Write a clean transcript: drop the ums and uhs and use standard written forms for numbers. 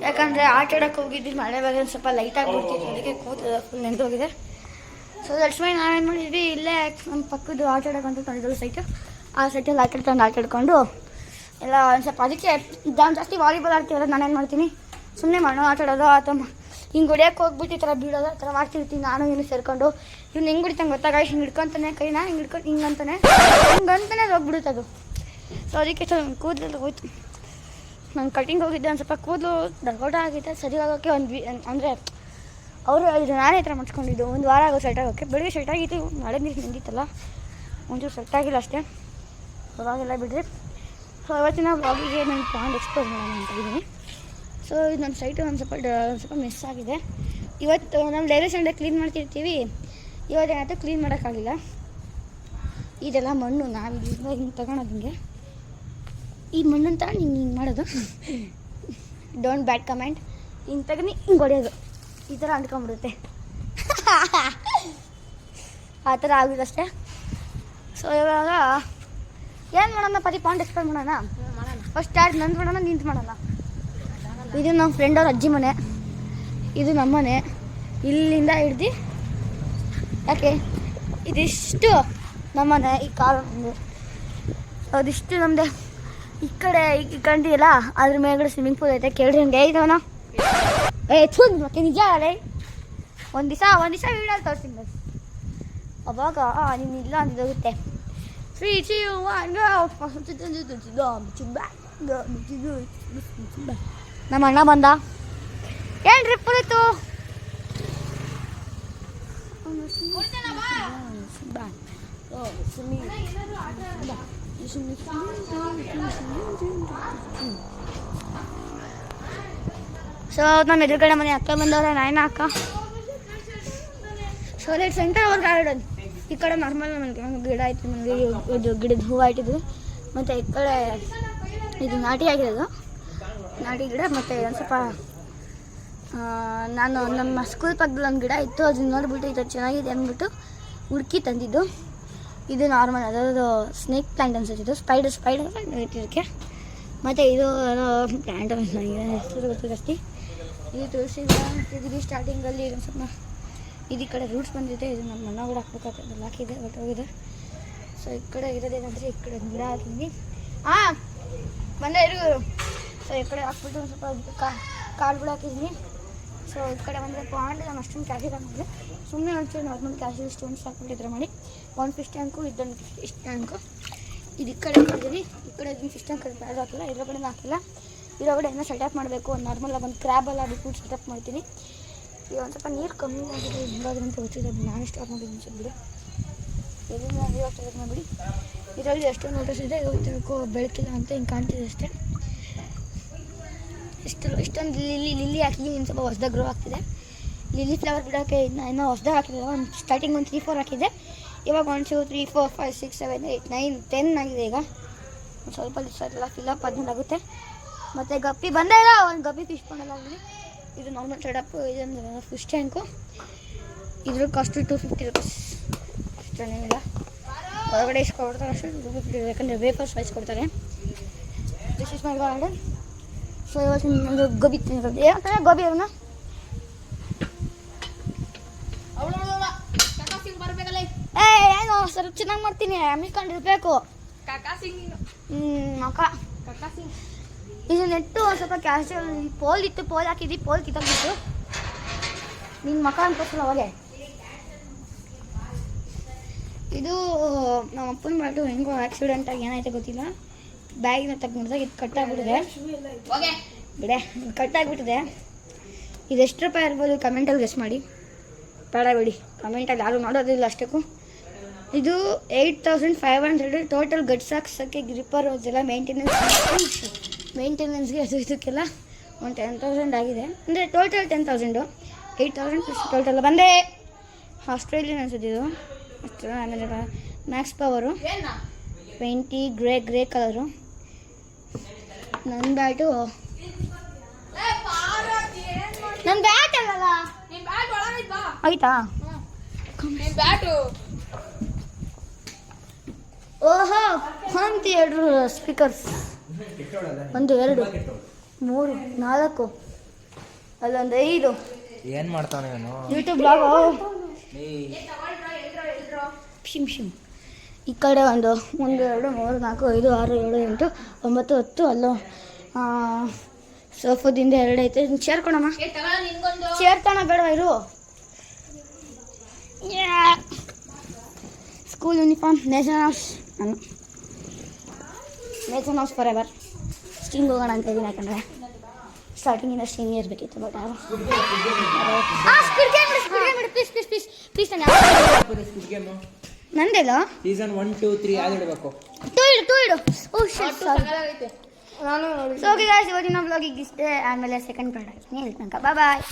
ಯಾಕಂದರೆ ಆಟ ಆಡೋಕ್ಕೆ ಹೋಗಿದ್ವಿ, ಮಳೆ ಬೇರೆ ಒಂದು ಸ್ವಲ್ಪ ಲೈಟ್ ಆಗಿಬಿಡ್ತಿತ್ತು, ಅದಕ್ಕೆ ಕೂತು ಫುಲ್ ನೆಂದೋಗಿದೆ. ಸೊ ದಟ್ಸ್ ವೈ ನಾವೇನು ಮಾಡಿದ್ವಿ, ಇಲ್ಲೇ ನಮ್ಮ ಪಕ್ಕದ್ದು ಆಟ ಆಡೋಕ್ಕಂತ ತಂದಿದ್ದು ಸೈಟು, ಆ ಸೈಟಲ್ಲಿ ಆಟ ಆಡ್ಕೊಂಡು ಎಲ್ಲ ಒಂದು ಸ್ವಲ್ಪ ಅದಕ್ಕೆ ನಾನು ಜಾಸ್ತಿ ವಾಲಿಬಾಲ್ ಆಡ್ತೀವಲ್ಲ, ನಾನೇನು ಮಾಡ್ತೀನಿ ಸುಮ್ಮನೆ ಮಣ್ಣು ಆಟ ಆಡೋದು ಅಥವಾ ಹಿಂಗೆ ಹೊಡಿಯೋಕ್ಕೆ ಹೋಗ್ಬಿಟ್ಟು ಈ ಥರ ಬೀಳೋದು ಆ ಥರ ಮಾಡ್ತಿರ್ತೀನಿ. ನಾನು ಇನ್ನು ಸೇರಿಕೊಂಡು ಇವ್ನು ಹೆಂಗೆ ಬಿಡ್ತಾನೆ ಗೊತ್ತಾಗ, ಹಿಂಗೆ ಹಿಡ್ಕೊತಾನೆ ಕೈನ ಹಿಂಗೆ ಹಿಡ್ಕೊಂಡು ಹಿಂಗಂತಾನೆ ಹೋಗ್ಬಿಡುತ್ತೆ ಅದು. ಸೊ ಅದಕ್ಕೆ ಕೂದಲೆಲ್ಲ ಹೋಯ್ತು, ನಾನು ಕಟಿಂಗ್ ಹೋಗಿದ್ದೆ, ಒಂದು ಸ್ವಲ್ಪ ಕೂದಲು ದೊಡ್ಡ ಆಗಿದೆ, ಸರಿ ಆಗೋಕ್ಕೆ ಅಂದರೆ ಅವರು ಹೇಳಿದ್ರು, ನಾನೇ ಈ ಥರ ಮಾಡಿಸ್ಕೊಂಡಿದ್ದು ಒಂದು ವಾರ ಆಗೋ ಸೆಟ್ ಆಗೋಕ್ಕೆ. ಬೆಳಿಗ್ಗೆ ಸೆಟ್ ಆಗಿತ್ತು, ನಾಳೆ ನೀರು ನಿಂದಿತ್ತಲ್ಲ ಒಂಚೂರು ಸೆಟ್ ಆಗಿಲ್ಲ ಅಷ್ಟೇ, ಅವಾಗೆಲ್ಲ ಬಿಡ್ರಿ. ಸೊ ಇವತ್ತಿನ ಬ್ಲಾಗಿಗೆ ನಾನು ಪಾಂಡ್ ಎಕ್ಸ್ಪ್ಲೋರ್ ಮಾಡೋಣ ಅಂತ ಇದ್ದೀನಿ. ಸೊ ಇದು ನನ್ನ ಸೈಟು ಒಂದು ಸ್ವಲ್ಪ ಮಿಸ್ ಆಗಿದೆ. ಇವತ್ತು ನಾವು ಡೈಲಿ ಸಂಡೇ ಕ್ಲೀನ್ ಮಾಡ್ತಿರ್ತೀವಿ, ಇವತ್ತೇನಾಯ್ತು ಕ್ಲೀನ್ ಮಾಡೋಕ್ಕಾಗಿಲ್ಲ. ಇದೆಲ್ಲ ಮಣ್ಣು ನಾವು ಹಿಂಗೆ ತಗೊಳೋದು, ಹಿಂಗೆ ಈ ಮಣ್ಣನ್ನು ತಗೊಂಡು ಹಿಂಗೆ ಮಾಡೋದು, ಡೋಂಟ್ ಬ್ಯಾಡ್ ಕಮೆಂಟ್, ಹಿಂಗೆ ತಗೊಂಡು ಹಿಂಗೆ ಹೊಡೆಯೋದು, ಈ ಥರ ಅಂದ್ಕೊಂಡ್ಬಿಡುತ್ತೆ ಆ ಥರ ಆಗೋದಷ್ಟೇ. ಸೊ ಇವಾಗ ಏನು ಮಾಡೋಣ, ಪತಿ ಪಾಂಡ್ ಎಕ್ಸ್ಪ್ಲೋರ್ ಮಾಡೋಣ. ಫಸ್ಟ್ ಸ್ಟಾರ್ಟ್ ನಂದು ಮಾಡೋಣ, ನಿಂತು ಮಾಡೋಣ. ಇದು ನಮ್ಮ ಫ್ರೆಂಡ್ ಅವ್ರ ಅಜ್ಜಿ ಮನೆ, ಇದು ನಮ್ಮ ಮನೆ, ಇಲ್ಲಿಂದ ಹಿಡ್ದು ಯಾಕೆ ಇದಿಷ್ಟು ನಮ್ಮನೆ, ಈ ಕಾಲು ಅದಿಷ್ಟು ನಮ್ಮದೇ. ಈ ಕಡೆ ಈ ಕಂಡಿಲ್ಲ, ಅದ್ರ ಮೇಲ್ಗಡೆ ಸ್ವಿಮ್ಮಿಂಗ್ ಪೂಲ್ ಐತೆ. ಕೇಳ್ರಿ ಹಂಗೆ ಐತವನ ಮತ್ತೆ ನಿಜ ಅಲ್ಲೇ ಒಂದು ದಿವಸ ವೀಡಲ್ಲಿ ತೋರಿಸ್ತೀನಿ ಬಸ್, ಅವಾಗ ನೀನು ಇಲ್ಲ ಅಂದಿದೋಗುತ್ತೆ. ನಮ್ಮ ಅಣ್ಣ ಬಂದ, ಏನು ಟ್ರಿಪ್ ಇತ್ತು ಸೊ ನಮ್ಮ ಎದುರುಗಡೆ ಮನೆ ಅಕ್ಕ ಬಂದವ್ರೆ, ನಾಯನ ಅಕ್ಕ. ಸೊ ಲೈಟ್ ಸೆಂಟರ್ ಅವ್ರ ಗಾರ್ಡನ್, ಈ ಕಡೆ ನಾರ್ಮಲ್ ನನಗೆ ಗಿಡ ಆಯ್ತು, ನನಗೆ ಇದು ಗಿಡದ ಹೂವು ಆಯ್ತಿದ್ವು, ಮತ್ತು ಈ ಕಡೆ ಇದು ನಾಟಿ ಆಗಿರೋದು, ನಾಟಿ ಗಿಡ. ಮತ್ತು ಒಂದು ಸ್ವಲ್ಪ ನಾನು ನಮ್ಮ ಸ್ಕೂಲ್ ಪಕ್ಕದಲ್ಲಿ ಒಂದು ಗಿಡ ಇತ್ತು, ಅದನ್ನ ನೋಡಿಬಿಟ್ಟು ಇದು ಚೆನ್ನಾಗಿದೆ ಅಂದ್ಬಿಟ್ಟು ಹುಡುಕಿ ತಂದಿದ್ದು. ಇದು ನಾರ್ಮಲ್ ಅದರದ್ದು ಸ್ನೇಕ್ ಪ್ಲ್ಯಾಂಟ್ ಅನ್ಸುತ್ತಿದ್ದು, ಸ್ಪೈಡರ್ ಇದಕ್ಕೆ. ಮತ್ತು ಇದು ಪ್ಲ್ಯಾಂಟ್ ಹೆಸರು ಗೊತ್ತಿಲ್ಲ ಅಷ್ಟೇ. ಇದು ತುಳಸಿ ಗಿಡ, ಇದು ಸ್ಟಾರ್ಟಿಂಗಲ್ಲಿ ಒಂದು ಸ್ವಲ್ಪ ಇದು ಕಡೆ ರೂಟ್ಸ್ ಬಂದಿದೆ, ಇದು ನಮ್ಮ ಮಣ್ಣ ಕೂಡ ಹಾಕ್ಬೇಕಾಗ್ತದೆ, ಹಾಕಿದೆ ಬಟ್ ಹೋಗಿದೆ. ಸೊ ಈ ಕಡೆ ಇರೋದೇನಂದರೆ ಈ ಕಡೆ ಗಿಡ ಹಾಕಿದ್ವಿ, ಬಂದೆ ಇರು. ಸೊ ಈ ಕಡೆ ಹಾಕ್ಬಿಟ್ಟು ಒಂದು ಸ್ವಲ್ಪ ಕಾಳು ಕೂಡ ಹಾಕಿದ್ವಿ. ಸೊ ಈ ಕಡೆ ಬಂದರೆ ಪಾಂಡ್ ನಾನು ಅಷ್ಟೊಂದು ಕ್ಯಾಶ್ ಹಾಕಿದ್ರೆ ಸುಮ್ಮನೆ ಒಂಚೂರು ನಾರ್ಮಲ್ ಕ್ಯಾಶ್ ಸ್ಟೋನ್ಸ್ ಹಾಕ್ಬಿಟ್ಟು ಇದ್ರೆ ಮಾಡಿ ಒಂದು ಫಿಶ್ ಟ್ಯಾಂಕು, ಇದೊಂದು ಫಿಶ್ ಟ್ಯಾಂಕು. ಇದು ಈ ಕಡೆ ಹಾಕಿದ್ದೀವಿ, ಈ ಕಡೆ ಇದನ್ನು ಫಿಶ್ ಟ್ಯಾಂಕ್ ಬ್ಯಾಗ್ ಹಾಕಿಲ್ಲ, ಇದ್ರಗಡೆ ಹಾಕಿಲ್ಲ. ಇದ್ರಗಡೆ ಏನೋ ಸೆಟಪ್ ಮಾಡಬೇಕು, ಒಂದು ನಾರ್ಮಲಾಗಿ ಒಂದು ಕ್ರ್ಯಾಬೆಲ್ಲ ಬಿಟ್ಬಿಟ್ಟು ಸೆಟಪ್ ಮಾಡ್ತೀನಿ. ಈಗ ಒಂದು ಸ್ವಲ್ಪ ನೀರು ಕಮ್ಮಿ ಆಗಿದೆ, ಹಿಂಗಾದ್ರೆ ಅಂತ ಗೊತ್ತಿದೆ, ನಾನು ಸ್ಟಾಪ್ ಮಾಡಿದ್ದೀನಿ ಅನ್ಸುತ್ತೆ. ಇದನ್ನು ಇವಾಗ ಸೆಲೆಕ್ಟ್ ಮಾಡಿಬಿಡಿ. ಇದರಲ್ಲಿ ಎಷ್ಟೊಂದು ನೋಟಿಸ್ ಇದೆ, ಇವತ್ತು ಬೆಳಕಿಲ್ಲ ಅಂತ ಹಿಂಗೆ ಕಾಣ್ತಿದೆ ಅಷ್ಟೇ. ಇಷ್ಟೊಂದು ಲಿಲ್ಲಿ ಹಾಕಿ ಇನ್ನು ಸ್ವಲ್ಪ ಹೊಸದಾಗಿ ಗ್ರೋ ಆಗ್ತಿದೆ. ಲಿಲ್ಲಿ ಫ್ಲವರ್ ಗಿಡಕ್ಕೆ ಇನ್ನೂ ಹೊಸದಾಗಿ ಹಾಕಿದೆ, ಒಂದು ಸ್ಟಾರ್ಟಿಂಗ್ ಒಂದು 3-4 ಹಾಕಿದೆ, ಇವಾಗ 1 2 3 4 5 6 7 8 9 10 ಆಗಿದೆ. ಈಗ ಒಂದು ಸ್ವಲ್ಪ ದಿವಸ ಫಿಲಪ್ ಆದ್ಮೇಲೆ ಆಗುತ್ತೆ. ಮತ್ತು ಗಪ್ಪಿ ಬಂದೇ ಇಲ್ಲ, ಒಂದು ಗಪ್ಪಿ ಫಿಶ್ ಪೌಂಡೆಲ್ಲ ಆಗಲಿ. ಇದು ನಾರ್ಮಲ್ ಸೆಟಪ್, ಇದೊಂದು ಫಿಶ್ ಟ್ಯಾಂಕು. ಇದ್ರ ಕಾಸ್ಟ್ 250 ರೂಪೀಸ್, ಅಷ್ಟೇನಿಲ್ಲ. ಹೊರಗಡೆ ಎಷ್ಟು ಕೊಡ್ತಾರೆ ಅಷ್ಟು 250, ಯಾಕಂದರೆ ವೇಫರ್ಸ್ ವೈಸ್ ಕೊಡ್ತಾರೆ. This is my garden. So ಇವತ್ತು ಒಂದು ಗೋಬಿ ತಿನ್ನೋದು, ಏನಂತಾರೆ ಗೋಬಿ ಅವನ್ನ ಏನೋ ಸ್ವಲ್ಪ ಚೆನ್ನಾಗಿ ಮಾಡ್ತೀನಿ, ಅಮ್ಮಿಕೊಂಡಿರ್ಬೇಕು ಮಕ್ಕ. ಇದು ನೆಟ್ಟು ಸ್ವಲ್ಪ ಕ್ಯಾಶುವಲ್ ಪೋಲ್ ಇತ್ತು, ಪೋಲ್ ಹಾಕಿದ್ವಿ, ಪೋಲ್ ಕಿತ್ತೋಗ್ಬಿಟ್ಟು ನಿನ್ನ ಮಕ್ಕ ಅನ್ಕೋತಿಲ್ಲ ಅವಾಗೆ. ಇದು ನಮ್ಮ ಅಪ್ಪನ ಮಾಡಿಟ್ಟು ಹೆಂಗೋ ಆಕ್ಸಿಡೆಂಟಾಗಿ ಏನಾಯ್ತು ಗೊತ್ತಿಲ್ಲ, ಬ್ಯಾಗಿನ ತೆಗೆದಾಗ ಇದು ಕಟ್ಟಾಗ್ಬಿಟ್ಟಿದೆ, ಬಿಡೆ ಕಟ್ಟಾಗ್ಬಿಟ್ಟಿದೆ. ಇದು ಎಷ್ಟು ರೂಪಾಯಿ ಇರ್ಬೋದು ಕಮೆಂಟಲ್ಲಿ ಗೆಸ್ ಮಾಡಿ, ಬೇಡ ಬಿಡಿ ಕಮೆಂಟಲ್ಲಿ ಯಾರು ನೋಡೋದಿಲ್ಲ ಅಷ್ಟಕ್ಕೂ. ಇದು 8500 ಟೋಟಲ್ ಗಟ್ಸ್ ಹಾಕ್ಸೋಕ್ಕೆ, ಗ್ರಿಪ್ಪರ್ ಅದೆಲ್ಲ ಮೇಂಟೆನೆನ್ಸ್ಗೆ ಅದು ಇದಕ್ಕೆಲ್ಲ ಒಂದು 10,000 ಆಗಿದೆ. ಅಂದರೆ ಟೋಟಲ್ 10,000, 8,000 ಟೋಟಲ್ ಬಂದೆ. ಆಸ್ಟ್ರೇಲಿಯನ್ ಅನ್ಸುತ್ತಿದ್ದು ಅಷ್ಟು. ಆಮೇಲೆ ಮ್ಯಾಕ್ಸ್ ಪವರು 20 ಗ್ರೇ ಕಲರು. ನನ್ನ ಬ್ಯಾಟು ನನ್ನ ಬ್ಯಾಟ್ ಅಲ್ಲಲ್ಲ ಆಯ್ತಾ, ಓಹೋ ಅಂತ 2 ಸ್ಪೀಕರ್ಸ್ 1 2 3 4 ಅಲ್ಲೊಂದು 5 ಏನು ಮಾಡ್ತಾನೆ ಇವನು ಯೂಟ್ಯೂಬ್ ಬ್ಲಾಗು ಶಿಮ್ ಈ ಕಡೆ 1 2 3 4 5 6 7 8 9 10 ಅಲ್ಲೋ ಸೋಫಾದಿಂದ 2 ಐತೆ ಚೇರ್ ಕೊಡಮ್ಮ ಚೇರ್ ತಣ ಬೇಡವಾ ಇರು ಸ್ಕೂಲ್ ಯೂನಿಫಾರ್ಮ್ ನೇಷನ್ ಹೌಸ್ ನಾನು nation house forever sting ಹೋಗೋಣ ಅಂತ ಇದ್ದೀನಿ ಯಾಕಂದರೆ ಸ್ಟಾರ್ಟಿಂಗಿಂದ ಸ್ಟಿಂಗ್ ಇರಬೇಕಿತ್ತು ಬಟ್ ಪ್ಲೀಸ್ ನಂದೆಲ್ಲ ಸೀಸನ್ 1 2 3 ಯಾವ್ದು ಇಡಬೇಕು ಟೂ ಇಡು ಓ ಶಿಟ್ ನಾನು ಓಕೆ ಗಾಯ್ಸ್ ಇವತ್ತಿನ ಬ್ಲಾಗಿಗೆ ಇಷ್ಟೇ ಆಮೇಲೆ ಸೆಕೆಂಡ್ ಪ್ರಾಡಕ್ಟ್ ಹೇಳ್ತನಕ ಬಾಯ್